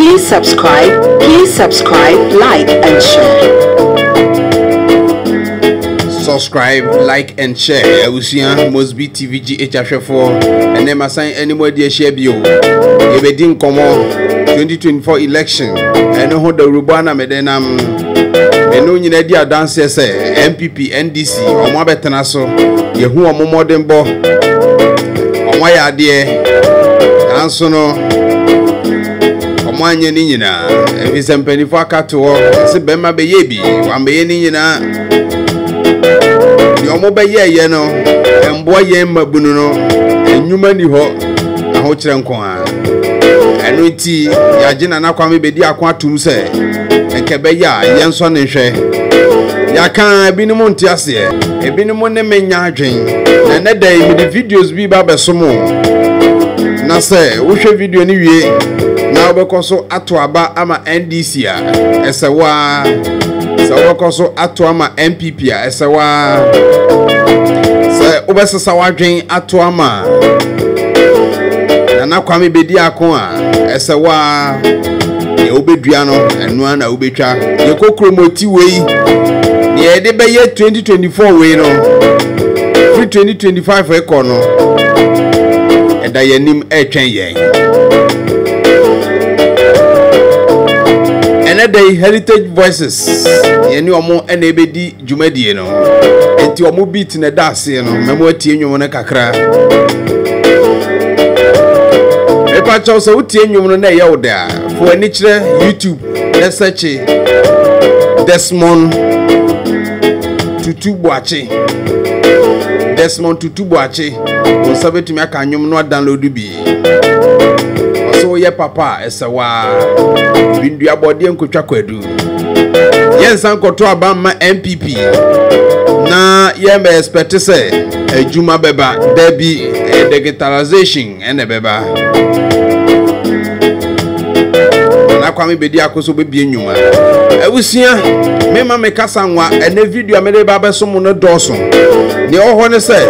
Please subscribe, like and share. Subscribe, like and share. Mosbee TVG HF4 and then assign any more dear share bio. You be din komo 2024 election and no the Rubana medenam eno nyina dia dance say NPP NDC omo betena so ye hu omo modern bo omo ya de anso no omo anye ni nyina ebi sempeni fo akato se bema be ye bi wan be ye ni nyina yomo be ye no embo ye mabunu no enwuma ni ho aho kire nko a eno ti ya gina na kwame bediako atum se enkebe ya yenso ne hwe ya kan ebinim ntiase ebinim ne menya adwen na ne dai mi the videos bi ba besomo na se wo hwe video ni wie na obekoso ato aba ama NDC a esewa se obekoso ato ama NPP a esewa se obesesa wadwen ato ama na kwame bediako a esewa ye obedua no enu na obetwa ye kokromoti wei ye de be ye 2024 wei no free 2025 ekọ no eda ye nim etwen ye day heritage voices ye ni omo ena ebedi dwumadie no enti omo beat na daase no memo atie nwom no kakra epa chaw so utie nwom no na ye woda for ani kire YouTube let's search Desmond Tutu Boache on sabetumi aka nwom no download bi so ye papa esewa bindua bode nkotwa kwadu yensan koto abama NPP na ye me expect say ejuma beba there be digitalization ene beba na kwame bediako so bebie nyuma ewusia mema mekasa nwa ene video amede baba so mu no doso ne oho ne say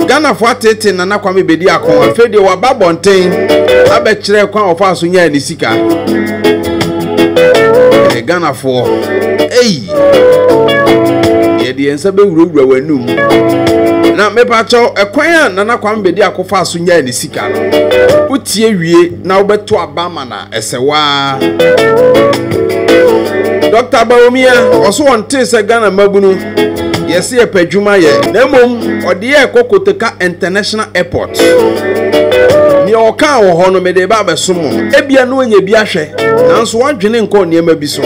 Ghana for tete na kwame bediako afede wa babonten abekire kwan ofa so nya ni sika Ghana for ye de ensa be wurawura wanum na mepacho ekwan na kwame bediako fa so nya ni sika no utie wie na obeto abama na esewa Dr. Bawumia oso wonte se Ghana mabunu yes ye padwuma ye na mom ode ye Kotoka International Airport ni oka wo ho no mede ba besomo ebia no nya bi ahwe nanso wadwene nko niema bi so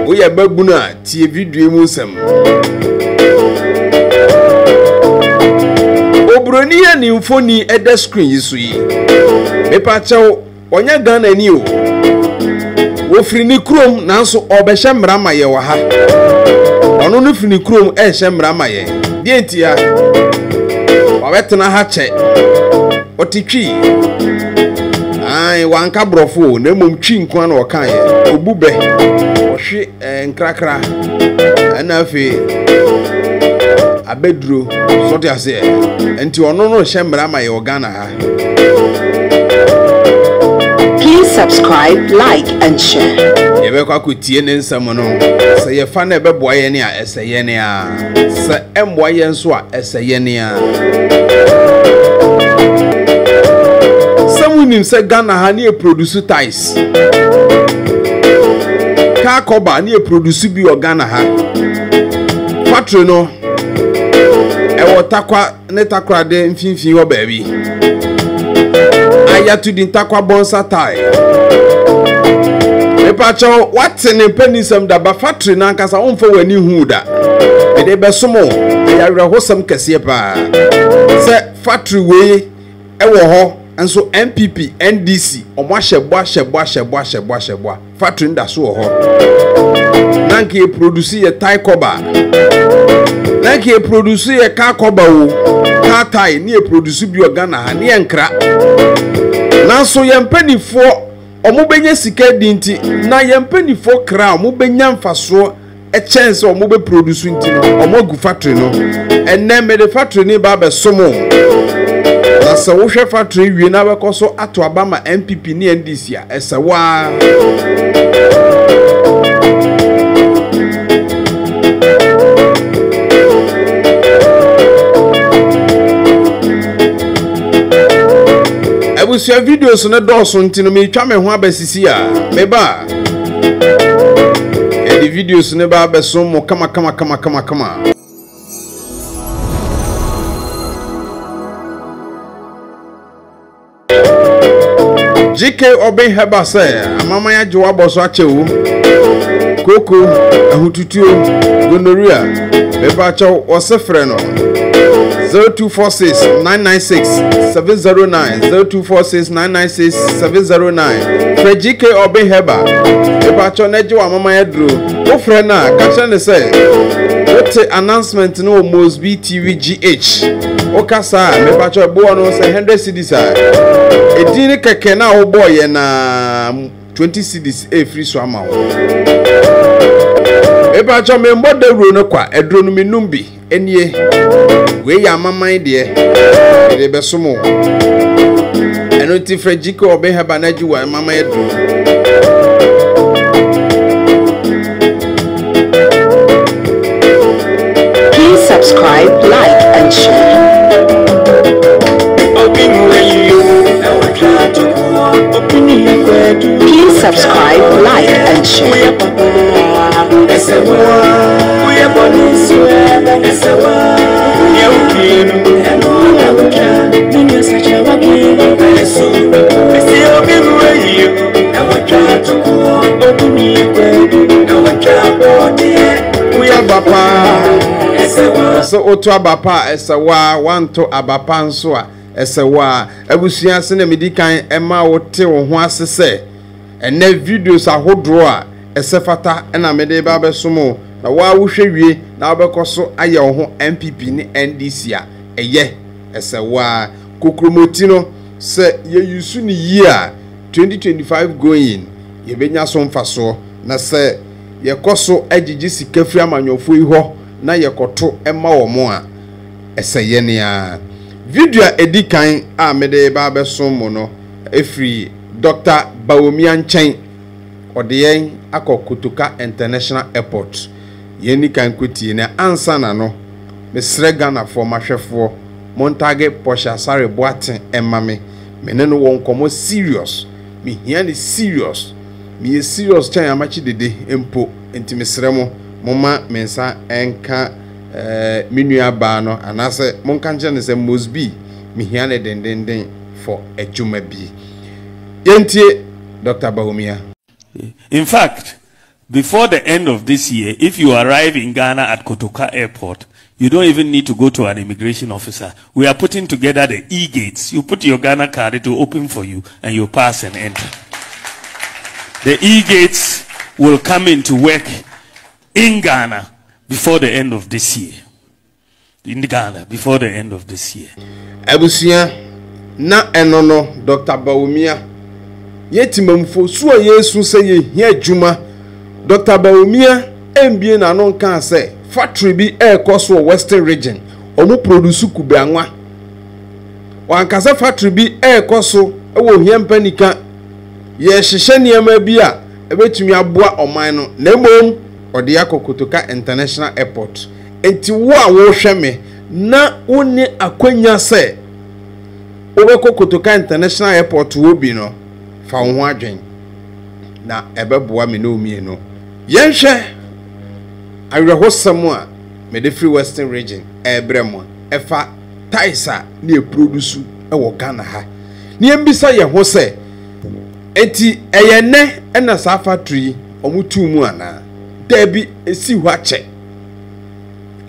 wo ye babunu a tie video mu nsem obroni ya ni mfoni ede screen yiso yi mepa chew onya Ghana ni o wo firi ni krom nanso obehye mrama ye wo ha ono no fini krom ehye mrama ye die ntia wabetena ha che otitwi ai wanka brofo na mom twi nko na okan ye obube ohwe nkrakra ana afi abedro so te ase enti ono no hye mrama ye Ghana ha. Please subscribe, like and share. Yebe kwa kutie ne nsam no se ye fa na ebeboa ye ne a eseye ne a se emboa ye nso a eseye ne a samunim se Ghana ha ne produce ties ka koba ne produce bi o Ghana ha factory no e wotakwa ne takwa de mfinfin ho baabi ayatu din takwa bonsa tie Epacho what ne penisam da ba factory na nkasa onfo wani hu da ede besomo ya rehosam kese pa se factory we ewo ho enso NPP NDC omo ahyebo factory nda so ho nanke e produce ye tie cover nanke e produce ye car cover wo car tie ni e produce bi Ghana ha ne nkra nanso ye mpanifo omo benye sika dinti na yempanifo kra omo benya mfaso e chance omo be produce nti no omo gu factory no enne me the factory ni ba be somo na se wo hwe factory wie na be so ato abama NPP ni NDC a ese wa ebusia videos ne doso ntino me twa me ho abasisi a meba the videos ne ba abeso mo kama GK Obin Heba say amama ya jowa boso achewu koko ahututuo gonorrhea meba achew osefre no 0246-996-709 0246-996-709 for GK Obin Heba meba achew na jowa amama ya dro wo frɛ na ka kyerɛ ne sɛ wote announcement no Mosbee TV GH okasa meba achew bo no say 100 cedis edini keke na wo boy na 20 cedis free so ama wo eba cho me mbode ru no kwa edro no minum bi enie we ya maman de e be so mo eno ti frejiko obe heba na jiwa maman edro Please subscribe, like and share. Please subscribe, like and share. So otu abapa esewa wanto abapa nso a esewa abusuan se na medikan ema wote wo ho asese ene videos ahodro a esefata na mede ba besomo na wa wohwe wie na obekoso aye wo ho NPP ni NDC a eye esewa kokromoti no se ye yusu ni year 2025 going ye benya so mfaso na se ye koso agigi sikafri amanyofo yi ho na yekoto ema wo mo a eseye ne a video edikan a mede ba beso mo no efri Dr. Bawumia and odiyen akọ Kotoka International Airport yeni kan kweti na ansa na no mesre Ghana for mahwefo montage Porsche sare boaten emame mene no won komo serious me hia ni serious me serious chan amachi dede empo enti mesre mo moma mensa enka minua ba no anase monka nche ne se Mosbee me hia ne dendenden for ejuma bi yentie Dr. Bawumia. In fact, before the end of this year, if you arrive in Ghana at Kotoka Airport, you don't even need to go to an immigration officer. We are putting together the e-gates. You put your Ghana card, it will open for you, and you pass and enter. The e-gates will come into work in Ghana before the end of this year. In Ghana, before the end of this year. Abusia, na enono Dr. Bawumia. Yetimamfo so Yesu say ye hia adwuma Dr. Bawumia mbie na no kan say factory bi ekoso Western region omu produce kube anwa wankasa factory bi ekoso ewo hia mpanika ye hyehye niam bi a ebetumi aboa oman no na emom ode akọ Kotoka International Airport enti wo a wo hwe me na woni akwanya say obekọ Kotoka International Airport wo bi no fa ho adwen na ebeboa me no mie no yenhwe awrehosam a me de free Western region ebremo efa taisa na e produce ewo Ghana ha na embisa ye ho se enti eyene na sa factory omutu mu ana dabi esi hu ache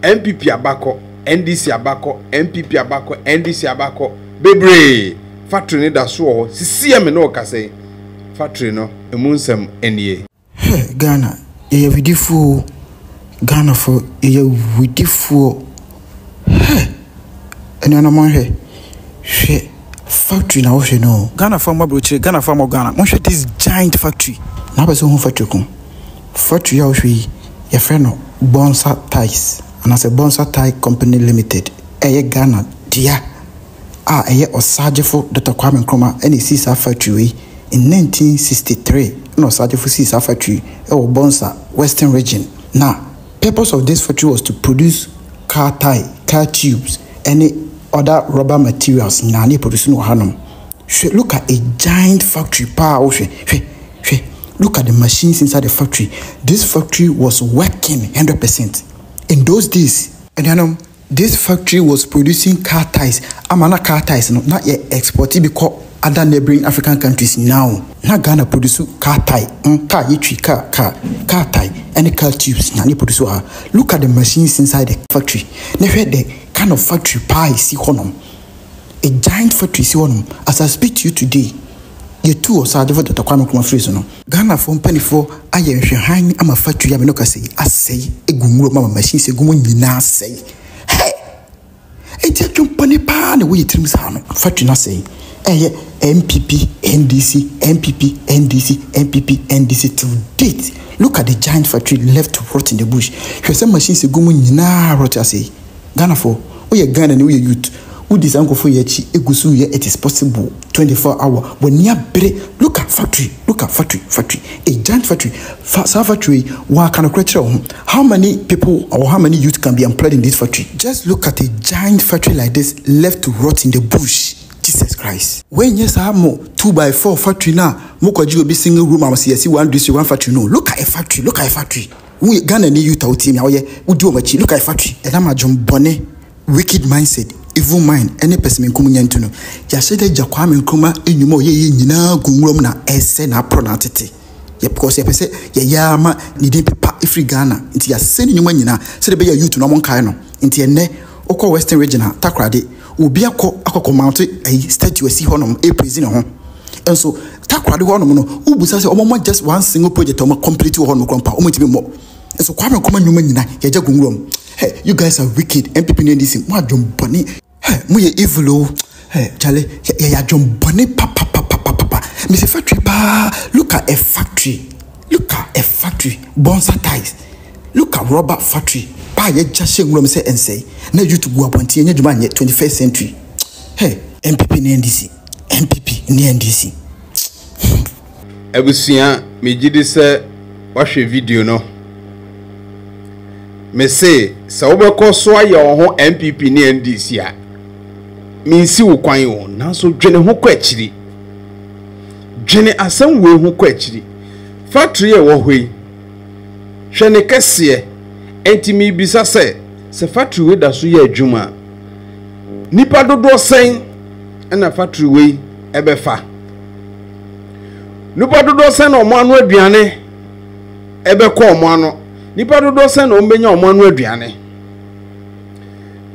NPP abako NDC abako NPP abako NDC abako bebre factory ni da so sisi me no kase factory no emunsem enie Ghana ye widifu Ghana for ye widifu ene na monhwe hwe factory na wo hwe no Ghana for mabrochire Ghana for Ghana monhwe this giant factory na ba so hu factory ya wo hwe ye frɛ no bonsa ties and as a bonsa tie company limited eye Ghana dia eye Osajefo Dr. Kwame Nkrumah and his factory in 1963. No Osajefo sees factory or bonsa Western region. Now, purpose of this factory was to produce car tie, car tubes, any other rubber materials. Nani producing Hanum. Look at a giant factory. Look at the machines inside the factory. This factory was working 100%. In those days, and this factory was producing car ties. Amana car ties, not yet exported because other neighboring African countries now. Now Ghana produce car tie, car tie, any car tubes. Look at the machines inside the factory. Never the kind of factory pie see honum. A giant factory see honum. As I speak to you today, you two or so Dr. Kwame Nkrumah phrase no. Ghana from penny for I am a factory. I'm not say I say a gumro mama machine say gumo nyina say. Hey, it's a company pan the way it trims factory not say. NPP, NDC, NPP, NDC, NPP, NDC to date. Look at the giant factory left to rot in the bush. You some machines say gumo nyina rot I say. Ghana for we Ghana and we youth. Who this uncle for yechi egusu ye it is possible 24 hour when near look at factory a giant factory factory one can how many people or how many youth can be employed in this factory. Just look at a giant factory like this left to rot in the bush. Jesus Christ. When yes I have more 2x4 factory now moko be single room I see one district one factory. No, look at a factory we Ghana ni youth out team we do much look at a factory and I'm a John Bonnet wicked mindset evil mind any person in community no ya said Kwame Nkrumah enyumo ye nyina gumrom na ese na pronatete ye because ye say ye yama ni dey paper ifri Ghana nti ya send enyumo nyina say be ya youth no mon kai no nti enne okọ Western region takrade obi akọ mount a statue asi honom e president ho enso takrade honom no ubusa say omo just one single project omo complete honom krompa omo tibi mo enso Kwame Nkrumah nyumo nyina ye ja gumrom. Hey, you guys are wicked. NPP and NDC. What John Bunny? Hey, we evil. Hey, Charlie. Yeah, John Bunny. Papa. Mr. Factory. Look at a factory. Bonsa ties. Look at rubber factory. Pa, you just saying what I'm saying and say. Now you to go up until you 21st century. Hey, NPP and NDC. NPP and NDC. Ebusia, me jidi se watch a video no. Me say sa obekọ so aye ho NPP ni NDC a me nsi wo kwan wo nanso dwene ho kwa akiri dwene asem we ho kwa akiri factory e wo hoi hwe ne kese enti me bisa se factory we da so ye adwuma nipa dodo sen na factory we ebefa nipa dodo sen no mo anu aduane ebekọ mo anu nipa dodo sen o mbenya omo anu aduane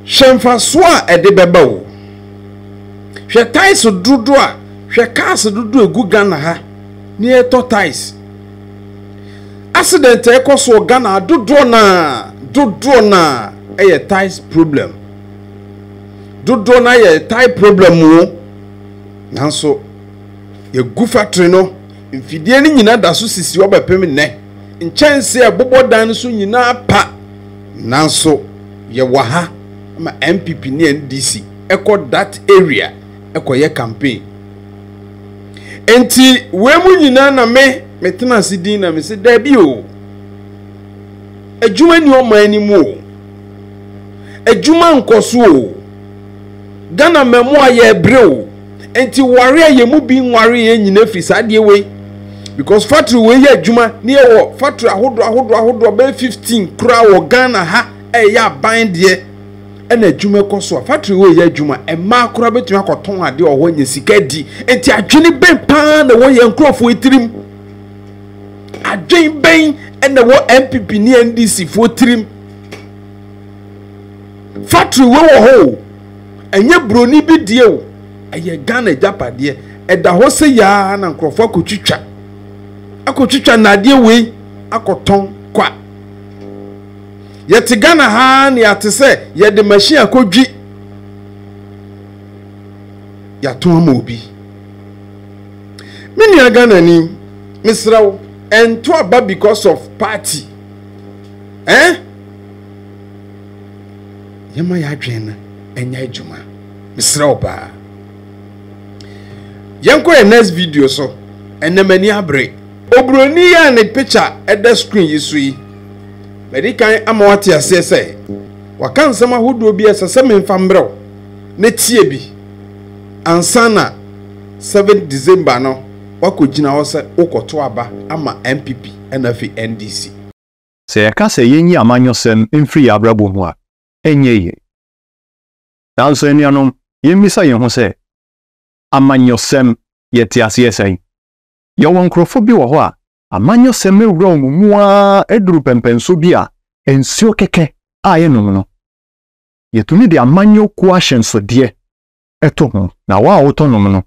hwemfa so a ede beba wo hwe ties dodo a hwe cars dodo egu Ghana ha ni eto ties accident ekoso Ghana dodo na eye ties problem dodo na ye tie problem wo nanso ye gu factory no mfidie ni nyina da so sisi obepem ne nchanse abobo dan so nyina pa nanso ye waha ma NPP ni NDC eko that area eko ye campaign enti we mu nyina na me tena sidin na me se da bi o adwuma ni o man ni mu o adwuma nkoso o Ghana memo aye bre o enti ware aye mu bi nware ye nyina fi sade we because factory we ye adwuma ni e wo factory ahodo be 15 kura wo Ghana ha ya ban de e na adwuma koso factory we ye adwuma e ma kura betumi akoton ade o ho nya sika di enti adwene ben pa na wo ye nkrofo etirim adwen ben e na wo NPP ni NDC fo tirim factory we wo ho enye broni bi die o eye Ghana japade e da ho se ya na nkrofo akotwitwa na de we akoton kwa yete Ghana ha ni atese ye de machine akodwi ya ton ama obi mini Ghana ni misrawo ento aba because of party yema ya adwen na enya adwuma misrawo ba Yanko e next video so enemani abre obroni ya ne picture at the screen yisui bedi kan amawati asese wakan sama hodo bi asase mfambrɛ ne tie bi ansana 7 December no wakogina ho se ukoto aba ama NPP NFA NDC se yaka se yenyi amanyosem mfiri abrabo mu a enye ye nanso enuanom yemmisa ye ho se amanyosem yete ase yesai yɛwɔ nkrofo bi wɔ hɔ a amanyosem ewura mu a eduru pempenso bi a ensio keke a ye nom no yetumi de amanyoku ahyenso de eto ho na wa woto nom no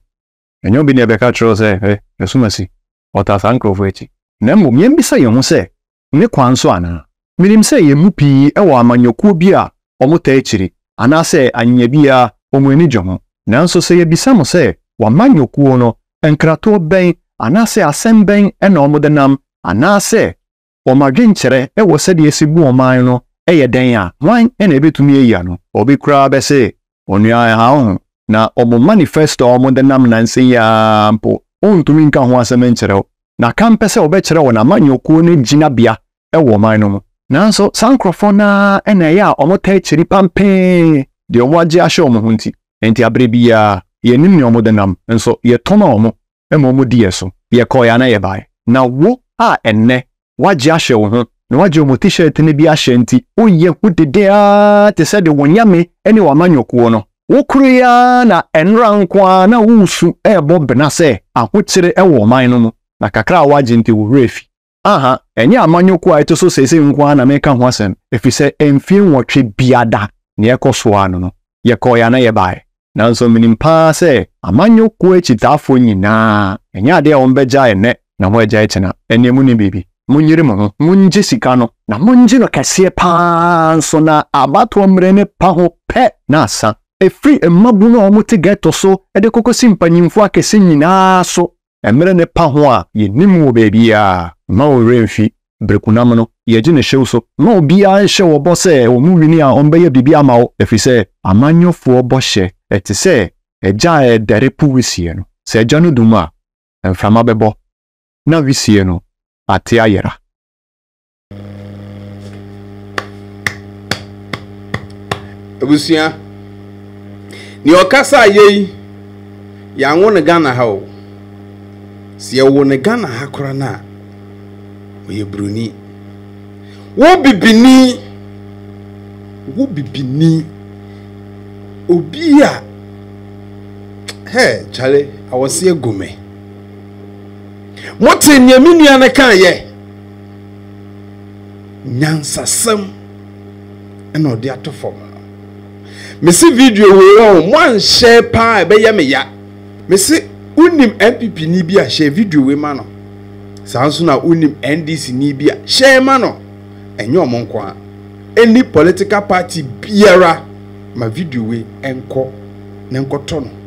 enyo bi ne beka tro se esumasi ota sankrofo echi na mmom yembisa ye ho se ne kwanso ana minim se ye mu pii ewo amanyoku bi a omuta echiri ana se anya bi a omuani dwo nanso se ye bisa mo se wa manyoku no enkrato ben ana se asem ben ena omudenam ana se omadwenkyere ewo se de esibu oman no eye den a wan ena ebetumi eya no obi kra be se onua ha ho na omo manifesto omudenam nansen ya mpo ontumi nka ho asem nkyere na kampese obekere wona manyoku ne gina bia ewo man no nanso sankrofo na ena ya omota echiri pampe de owaje ahye omo hunti enti abrebia ye nim ne omudenam nso ye tona omo emo di yeso ye koya na ye bai na wo a enne waje ahye wo ho na waje omo t-shirt ne bi ahye nti oye hudede a te se de wonyame ene wa manyoku no wo kuru ya na enra nkwa na wusu ebo bena se ahokyere ewo man no na kakra waje nti wo refi aha enye amanyoku a etoso sese nkwa na meka ho asem efise emfie nwotwe biada ne ekoso ano no ye koya na ye bai nanso minimpa se amanyoku echitafo nyina enye ade a ombeja ene na mo eja echena enemu ni bibi munyire mo munje sika no na munje no kase pa so na abato mre ne pa ho pe na asa efri emabu no omote geto so ede kokosi mpanyimfo akese nyina so emre ne pa ho a yenim wo bebia ma o remfi brekunam no yeje ne hyew so ma obia hye wo bo se o mu wini a ombeye bibia ma wo efise amanyofo bo hye eti se eja dere pu wisie no se eja no duma emfama bebo na wisie no ate ayera ebusia ni okasa yei ya nwone Ghana ha o si ewo ne Ghana ha kora na oye bruni wo bibini obia chale awose egume mote nyaminu na kan ye nyansasam ena odi atofo mesi video we on one share pa be ya me ya mesi unim NPP ni bi a share video we ma no sanso na unim NDC ni bi a share ma no enye omonko a any political party biara ma video we enko ne nkoto no